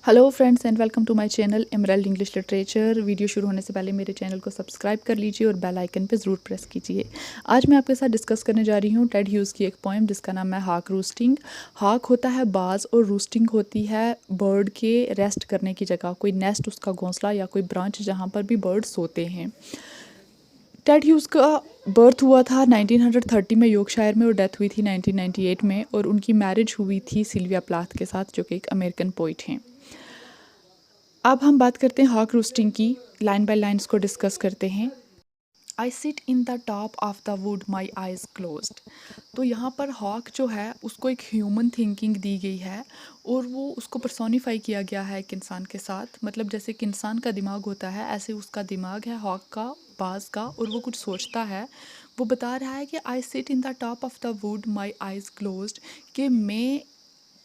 Hello friends and welcome to my channel Emerald English Literature. Video शुरू होने से पहले मेरे चैनल को सब्सक्राइब कर लीजिए और बेल आइकन पे ज़रूर प्रेस कीजिए। आज मैं आपके साथ डिस्कस करने जा रही हूँ टेड ह्यूज़ की एक पोएम जिसका नाम है हाक रूस्टिंग। हाक होता है बाज और रूस्टिंग होती है बर्ड के रेस्ट करने की जगह, कोई नेस्ट, उसका घोंसला या कोई ब्रांच जहाँ पर भी बर्ड सोते हैं। टेड ह्यूज़ का बर्थ हुआ था 1930 में यॉर्कशायर में और डेथ हुई थी 1998 में, और उनकी मैरिज हुई थी सिल्विया प्लाथ के साथ जो कि एक अमेरिकन पोइट हैं। अब हम बात करते हैं हॉक रूस्टिंग की, लाइन बाय लाइन्स को डिस्कस करते हैं। I sit in the top of the would my eyes closed. तो यहाँ पर हॉक जो है उसको एक ह्यूमन थिंकिंग दी गई है और वो उसको पर्सोनीफाई किया गया है एक इंसान के साथ। मतलब जैसे कि इंसान का दिमाग होता है ऐसे उसका दिमाग है हॉक का, बाज का, और वो कुछ सोचता है। वो बता रहा है कि I sit in the top of the would my eyes closed, कि मैं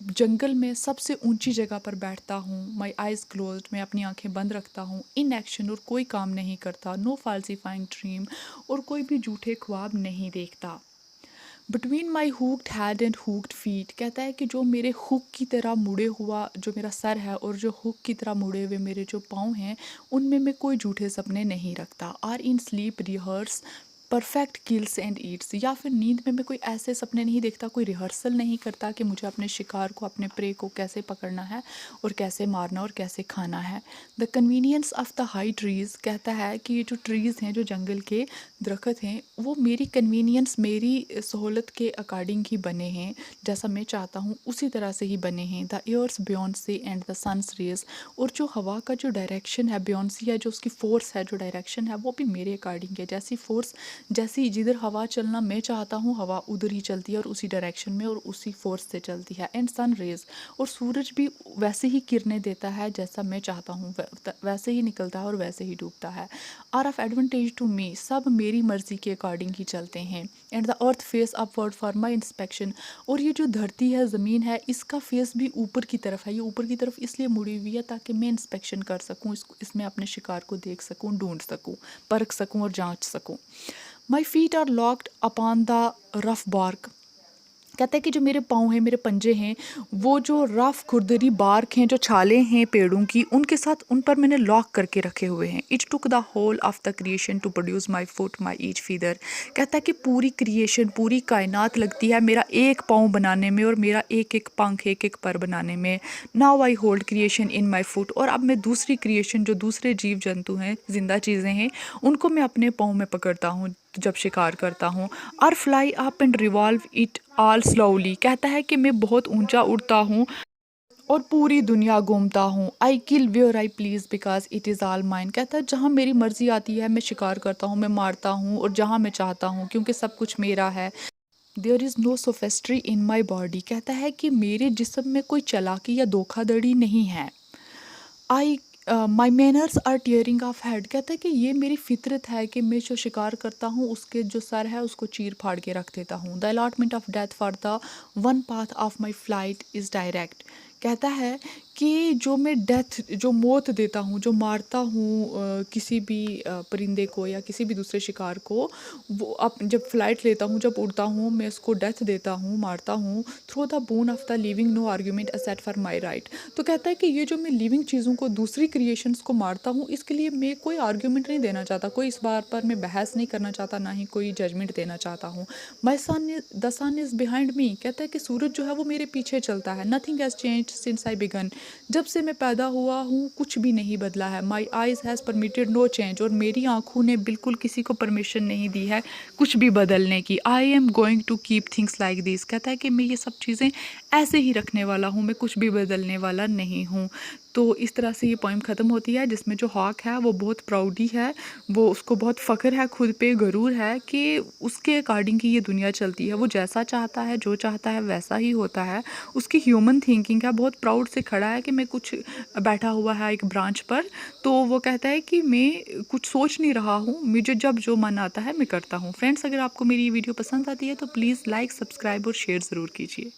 जंगल में सबसे ऊंची जगह पर बैठता हूँ। माई आइज़ क्लोज्ड, मैं अपनी आंखें बंद रखता हूँ। इन एक्शन, और कोई काम नहीं करता। नो फाल्सीफाइंग ड्रीम, और कोई भी झूठे ख्वाब नहीं देखता। Between my hooked had and hooked feet, कहता है कि जो मेरे हुक की तरह मुड़े हुआ जो मेरा सर है और जो हुक की तरह मुड़े हुए मेरे जो पाँव हैं, उनमें मैं कोई झूठे सपने नहीं रखता। Or in sleep rehearse perfect kills and eats, या फिर नींद में मैं कोई ऐसे सपने नहीं देखता, कोई रिहर्सल नहीं करता कि मुझे अपने शिकार को, अपने प्रे को कैसे पकड़ना है और कैसे मारना और कैसे खाना है। The convenience of the high trees, कहता है कि ये जो ट्रीज़ हैं, जो जंगल के दरख्त हैं, वो मेरी कन्वीनियंस, मेरी सहूलत के अकॉर्डिंग ही बने हैं। जैसा मैं चाहता हूँ उसी तरह से ही बने हैं। The air's buoyancy and the sun's rays, और जो हवा का जो डायरेक्शन है, बियॉन्सी है जो उसकी फोर्स है, जो डायरेक्शन है वो भी मेरे अकॉर्डिंग है। जैसी फोर्स, जैसी जिधर हवा चलना मैं चाहता हूँ हवा उधर ही चलती है और उसी डायरेक्शन में और उसी फोर्स से चलती है। एंड सन रेज, और सूरज भी वैसे ही किरणें देता है जैसा मैं चाहता हूँ, वैसे ही निकलता है और वैसे ही डूबता है। Are of advantage to me, सब मेरी मर्जी के अकॉर्डिंग ही चलते हैं। And the earth face upward for my inspection, और ये जो धरती है, ज़मीन है, इसका फेस भी ऊपर की तरफ है। ये ऊपर की तरफ इसलिए मुड़ी हुई है ताकि मैं इंस्पेक्शन कर सकूँ, इसमें अपने शिकार को देख सकूँ, ढूंढ सकूँ, परख सकूँ और जांच सकूँ। My feet are locked upon the rough bark, कहता है कि जो मेरे पाँव हैं, मेरे पंजे हैं, वो जो रफ खुरदरी बार्क हैं, जो छाले हैं पेड़ों की, उनके साथ उन पर मैंने लॉक करके रखे हुए हैं। It took the whole of the creation to produce my foot my each feather, कहता है कि पूरी क्रिएशन, पूरी कायनात लगती है मेरा एक पाँव बनाने में और मेरा एक एक पंख, एक एक पर बनाने में। Now I hold creation in my foot, और अब मैं दूसरी क्रिएशन, जो दूसरे जीव जंतु हैं, जिंदा चीज़ें हैं, उनको मैं अपने पाँव में पकड़ता हूँ जब शिकार करता हूँ। और fly up and revolve it all slowly, कहता है कि मैं बहुत ऊंचा उड़ता हूँ और पूरी दुनिया घूमता हूँ। I kill where I please because it is all mine, कहता है जहाँ मेरी मर्जी आती है मैं शिकार करता हूँ, मैं मारता हूँ, और जहाँ मैं चाहता हूँ, क्योंकि सब कुछ मेरा है। There is no sophistry in my body, कहता है कि मेरे जिस्म में कोई चालाकी या धोखाधड़ी नहीं है। I my manners are tearing off head, कहता है कि ये मेरी फितरत है कि मैं जो शिकार करता हूँ उसके जो सर है उसको चीर फाड़ के रख देता हूँ। The allotment of death for the one path of my flight is direct, कहता है कि जो मैं डेथ, जो मौत देता हूँ, जो मारता हूँ किसी भी परिंदे को या किसी भी दूसरे शिकार को, वो अब जब फ्लाइट लेता हूँ, जब उड़ता हूँ, मैं उसको डेथ देता हूँ, मारता हूँ। Through the bone of the living no argument assert for my right, तो कहता है कि ये जो मैं लिविंग चीज़ों को, दूसरी क्रिएशंस को मारता हूँ, इसके लिए मैं कोई आर्ग्यूमेंट नहीं देना चाहता, कोई इस बार पर मैं बहस नहीं करना चाहता, ना ही कोई जजमेंट देना चाहता हूँ। My son the sun is behind me, कहता है कि सूरज जो है वो मेरे पीछे चलता है। Nothing has change since I began, जब से मैं पैदा हुआ हूँ कुछ भी नहीं बदला है। My eyes has permitted no change, और मेरी आँखों ने बिल्कुल किसी को परमिशन नहीं दी है कुछ भी बदलने की। I am going to keep things like this, कहता है कि मैं ये सब चीज़ें ऐसे ही रखने वाला हूँ, मैं कुछ भी बदलने वाला नहीं हूँ। तो इस तरह से ये पोइम ख़त्म होती है, जिसमें जो हॉक है वो बहुत प्राउडी है, वो उसको बहुत फ़ख्र है, खुद पे गरूर है कि उसके अकॉर्डिंग ही ये दुनिया चलती है। वो जैसा चाहता है, जो चाहता है वैसा ही होता है। उसकी ह्यूमन थिंकिंग है, बहुत प्राउड से खड़ा है कि मैं कुछ, बैठा हुआ है एक ब्रांच पर, तो वो कहता है कि मैं कुछ सोच नहीं रहा हूँ, मुझे जब जो मन आता है मैं करता हूँ। फ्रेंड्स, अगर आपको मेरी ये वीडियो पसंद आती है तो प्लीज़ लाइक, सब्सक्राइब और शेयर ज़रूर कीजिए।